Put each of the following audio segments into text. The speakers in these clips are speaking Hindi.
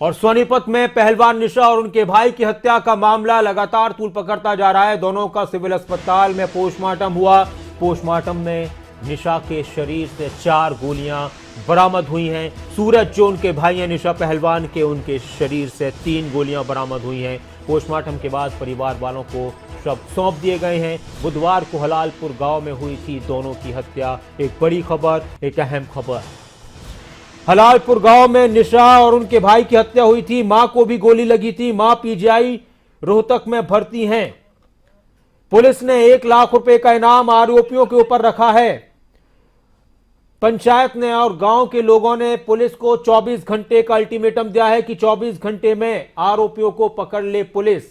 और सोनीपत में पहलवान निशा और उनके भाई की हत्या का मामला लगातार तूल पकड़ता जा रहा है। दोनों का सिविल अस्पताल में पोस्टमार्टम हुआ। पोस्टमार्टम में निशा के शरीर से 4 गोलियां बरामद हुई हैं। सूरज जो उनके भाई हैं निशा पहलवान के, उनके शरीर से 3 गोलियां बरामद हुई हैं। पोस्टमार्टम के बाद परिवार वालों को शव सौंप दिए गए हैं। बुधवार को हलालपुर गांव में हुई थी दोनों की हत्या। एक बड़ी खबर, एक अहम खबर। हलालपुर गांव में निशा और उनके भाई की हत्या हुई थी। मां को भी गोली लगी थी। मां पीजीआई रोहतक में भर्ती हैं। पुलिस ने 1 लाख रुपए का इनाम आरोपियों के ऊपर रखा है। पंचायत ने और गांव के लोगों ने पुलिस को 24 घंटे का अल्टीमेटम दिया है कि 24 घंटे में आरोपियों को पकड़ ले पुलिस।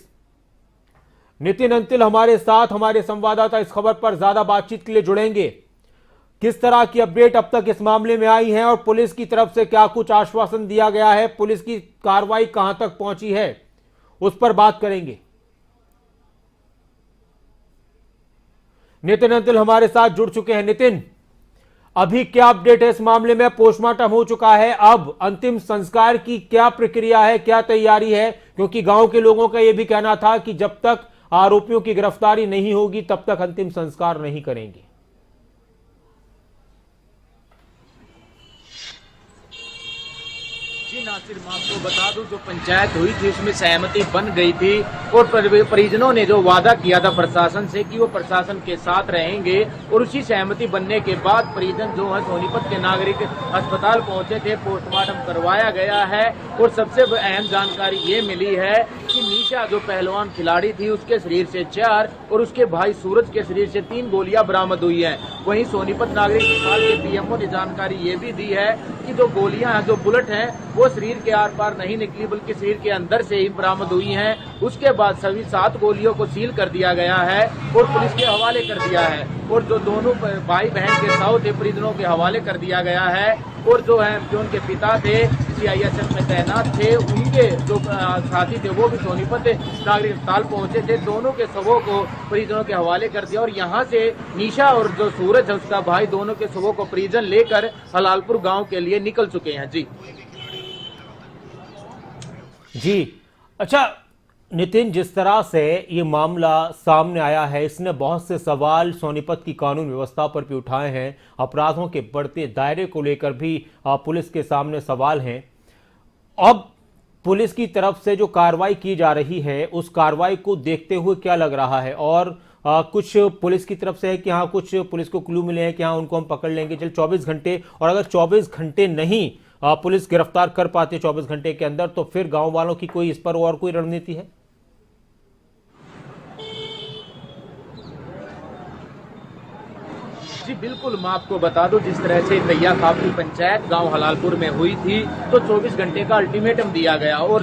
नितिन अंतिल हमारे साथ, हमारे संवाददाता इस खबर पर ज्यादा बातचीत के लिए जुड़ेंगे। किस तरह की अपडेट अब तक इस मामले में आई है और पुलिस की तरफ से क्या कुछ आश्वासन दिया गया है, पुलिस की कार्रवाई कहां तक पहुंची है, उस पर बात करेंगे। नितिन अंतिल हमारे साथ जुड़ चुके हैं। नितिन, अभी क्या अपडेट है इस मामले में? पोस्टमार्टम हो चुका है, अब अंतिम संस्कार की क्या प्रक्रिया है, क्या तैयारी है? क्योंकि गांव के लोगों का यह भी कहना था कि जब तक आरोपियों की गिरफ्तारी नहीं होगी तब तक अंतिम संस्कार नहीं करेंगे। नासिर, मैं आपको बता दूं, जो पंचायत हुई थी उसमें सहमति बन गई थी और परिजनों ने जो वादा किया था प्रशासन से कि वो प्रशासन के साथ रहेंगे, और उसी सहमति बनने के बाद परिजन जो है सोनीपत के नागरिक अस्पताल पहुंचे थे। पोस्टमार्टम करवाया गया है और सबसे अहम जानकारी ये मिली है कि निशा जो पहलवान खिलाड़ी थी उसके शरीर से 4 और उसके भाई सूरज के शरीर से 3 गोलियां बरामद हुई हैं। वहीं सोनीपत नागरिक अस्पताल के पीएमओ ने जानकारी ये भी दी है कि जो गोलियां हैं, जो बुलेट हैं, वो शरीर के आर पार नहीं निकली बल्कि शरीर के अंदर से ही बरामद हुई हैं। उसके बाद सभी 7 गोलियों को सील कर दिया गया है और पुलिस के हवाले कर दिया है, और जो दोनों भाई बहन के शव थे परिजनों के हवाले कर दिया गया है। और जो उनके पिता थे सीआईएसएफ में तैनात थे, उनके जो साथी थे वो भी सोनीपत नागरिक अस्पताल पहुंचे थे। दोनों के शवों को परिजनों के हवाले कर दिया और यहाँ से निशा और जो सूरज है उसका भाई, दोनों के शवों को परिजन लेकर हलालपुर गाँव के लिए निकल चुके हैं। जी अच्छा नितिन, जिस तरह से ये मामला सामने आया है इसने बहुत से सवाल सोनीपत की कानून व्यवस्था पर भी उठाए हैं। अपराधों के बढ़ते दायरे को लेकर भी पुलिस के सामने सवाल हैं। अब पुलिस की तरफ से जो कार्रवाई की जा रही है उस कार्रवाई को देखते हुए क्या लग रहा है? और कुछ पुलिस की तरफ से है कि हाँ कुछ पुलिस को क्लू मिले हैं कि हाँ उनको हम पकड़ लेंगे चल 24 घंटे, और अगर 24 घंटे नहीं पुलिस गिरफ्तार कर पाती 24 घंटे के अंदर तो फिर गांव वालों की कोई इस पर और कोई रणनीति है? जी बिल्कुल, मैं आपको बता दूं, जिस तरह से तैया खाप की पंचायत गांव हलालपुर में हुई थी तो 24 घंटे का अल्टीमेटम दिया गया, और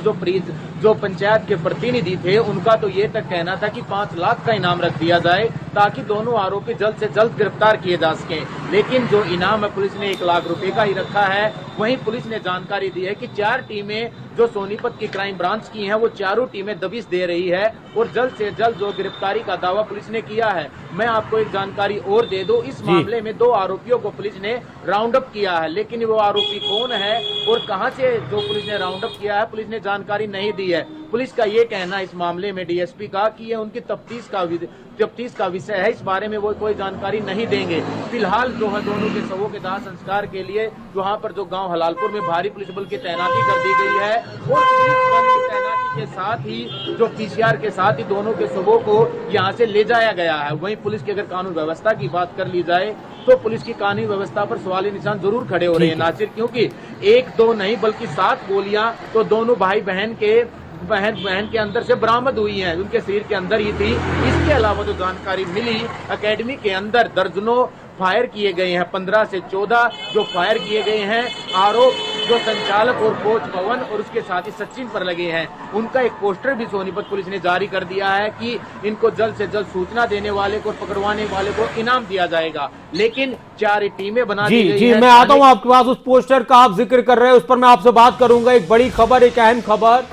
जो पंचायत के प्रतिनिधि थे उनका तो ये तक कहना था कि 5 लाख का इनाम रख दिया जाए ताकि दोनों आरोपी जल्द से जल्द गिरफ्तार किए जा सकें। लेकिन जो इनाम है पुलिस ने 1 लाख रुपए का ही रखा है। वहीं पुलिस ने जानकारी दी है कि 4 टीमें जो सोनीपत की क्राइम ब्रांच की हैं वो चारों टीमें दबिश दे रही है और जल्द से जल्द जो गिरफ्तारी का दावा पुलिस ने किया है। मैं आपको एक जानकारी और दे दूं, इस मामले में 2 आरोपियों को पुलिस ने राउंड अप किया है, लेकिन वो आरोपी कौन है और कहां से जो पुलिस ने राउंड अप किया है पुलिस ने जानकारी नहीं दी है। पुलिस का ये कहना है इस मामले में डीएसपी का कि ये उनकी तफ्तीश का विषय है, इस बारे में वो कोई जानकारी नहीं देंगे। फिलहाल जो है दोनों के शवों के दाह संस्कार के लिए वहाँ पर जो गांव हलालपुर में भारी पुलिस बल की तैनाती कर दी गई है और पुलिस बल की तैनाती के साथ ही जो पीसीआर के साथ ही दोनों के शवों को यहाँ से ले जाया गया है। वहीं पुलिस की अगर कानून व्यवस्था की बात कर ली जाए तो पुलिस की कानूनी व्यवस्था पर सवाली निशान जरूर खड़े हो रहे हैं नासिर, क्योंकि 1-2 नहीं बल्कि 7 गोलियां तो दोनों भाई बहन के अंदर से बरामद हुई हैं, उनके शरीर के अंदर ही थी। इसके अलावा जो जानकारी मिली, एकेडमी के अंदर दर्जनों फायर किए गए हैं, 15 से 14 जो फायर किए गए हैं। आरोप जो संचालक और कोच पवन और उसके साथ ही सचिन पर लगे हैं। उनका एक पोस्टर भी सोनीपत पुलिस ने जारी कर दिया है कि इनको जल्द से जल्द सूचना देने वाले को, पकड़वाने वाले को इनाम दिया जाएगा। लेकिन 4 टीमें बना दी गई हैं। मैं आता हूं आपके पास। उस पोस्टर का आप जिक्र कर रहे हैं उस पर मैं आपसे बात करूंगा। एक बड़ी खबर, एक अहम खबर,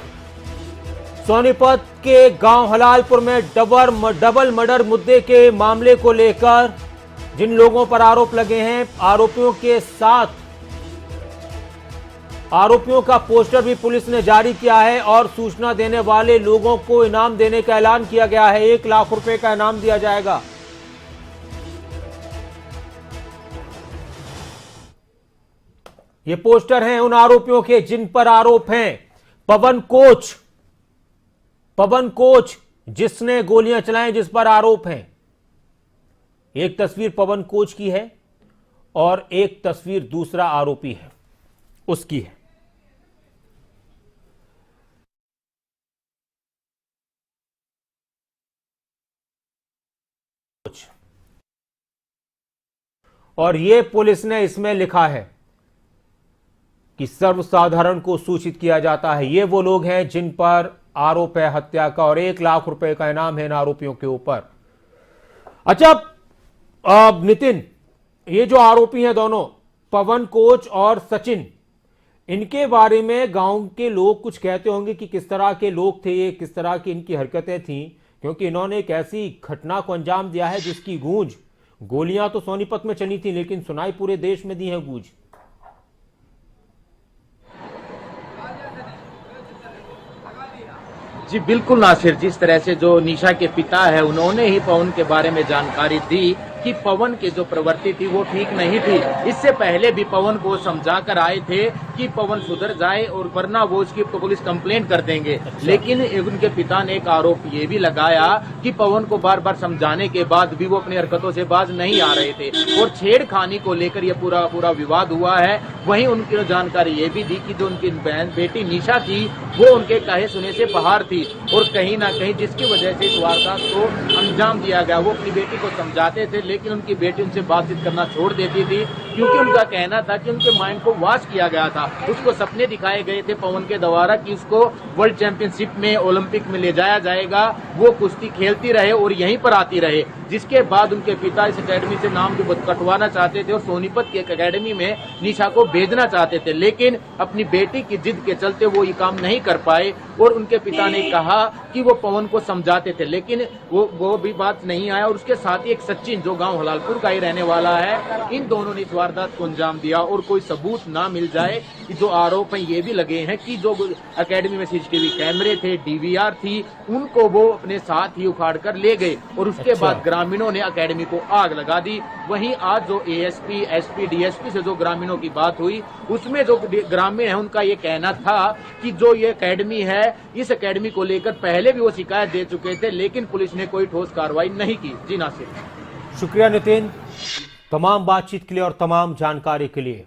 सोनीपत के गांव हलालपुर में डबल मर्डर मुद्दे के मामले को लेकर जिन लोगों पर आरोप लगे हैं, आरोपियों के साथ आरोपियों का पोस्टर भी पुलिस ने जारी किया है और सूचना देने वाले लोगों को इनाम देने का ऐलान किया गया है। 1 लाख रुपए का इनाम दिया जाएगा। ये पोस्टर हैं उन आरोपियों के जिन पर आरोप हैं। पवन कोच जिसने गोलियां चलाई, जिस पर आरोप हैं। एक तस्वीर पवन कोच की है और एक तस्वीर दूसरा आरोपी है उसकी है। और ये पुलिस ने इसमें लिखा है कि सर्वसाधारण को सूचित किया जाता है। ये वो लोग हैं जिन पर आरोप है हत्या का और 1 लाख रुपए का इनाम है इन आरोपियों के ऊपर। अच्छा नितिन, ये जो आरोपी हैं दोनों, पवन कोच और सचिन, इनके बारे में गांव के लोग कुछ कहते होंगे कि किस तरह के लोग थे ये, किस तरह की इनकी हरकतें थीं, क्योंकि इन्होंने एक ऐसी घटना को अंजाम दिया है जिसकी गूंज, गोलियां तो सोनीपत में चली थी लेकिन सुनाई पूरे देश में दी है गूंज। जी बिल्कुल नासिर, जिस तरह से जो निशा के पिता है उन्होंने ही पवन के बारे में जानकारी दी कि पवन की जो प्रवृत्ति थी वो ठीक नहीं थी। इससे पहले भी पवन को समझा कर आए थे कि पवन सुधर जाए और वरना वो उसकी पुलिस कंप्लेंट कर देंगे। लेकिन उनके पिता ने एक आरोप ये भी लगाया कि पवन को बार बार समझाने के बाद भी वो अपनी हरकतों से बाज नहीं आ रहे थे और छेड़खानी को लेकर ये पूरा विवाद हुआ है। वहीं उनकी जानकारी ये भी दी कि जो उनकी बेटी निशा थी वो उनके कहे सुने से बाहर थी और कहीं ना कहीं जिसकी वजह से इस वारदात को अंजाम दिया गया। वो अपनी बेटी को समझाते थे लेकिन उनकी बेटी उनसे बातचीत करना छोड़ देती थी, क्योंकि उनका कहना था कि उनके माइंड को वॉश किया गया था। उसको सपने दिखाए गए थे पवन के द्वारा कि उसको वर्ल्ड चैंपियनशिप में, ओलंपिक में ले जाया जाएगा, वो कुश्ती खेलती रहे और यहीं पर आती रहे। जिसके बाद उनके पिता इस अकेडमी से नाम भी कटवाना चाहते थे और सोनीपत की एक अकेडमी में निशा को भेजना चाहते थे, लेकिन अपनी बेटी की जिद के चलते वो ये काम नहीं कर पाए और उनके पिता ने कहा कि वो पवन को समझाते थे लेकिन वो भी बात नहीं आया। और उसके साथ ही एक सचिन जो गांव हलालपुर का ही रहने वाला है, इन दोनों ने इस वारदात को अंजाम दिया और कोई सबूत ना मिल जाए। जो आरोप है ये भी लगे हैं कि जो अकेडमी में सीसीटीवी कैमरे थे, डीवीआर थी, उनको वो अपने साथ ही उखाड़ कर ले गए और उसके बाद ग्रामीणों ने अकेडमी को आग लगा दी। वहीं आज जो एएसपी, एसपी, डीएसपी से जो ग्रामीणों की बात हुई उसमें जो ग्रामीण है उनका ये कहना था कि जो ये अकेडमी है, इस अकेडमी को लेकर पहले भी वो शिकायत दे चुके थे लेकिन पुलिस ने कोई ठोस कार्रवाई नहीं की। जी नासिर। शुक्रिया नितिन, तमाम बातचीत के लिए और तमाम जानकारी के लिए।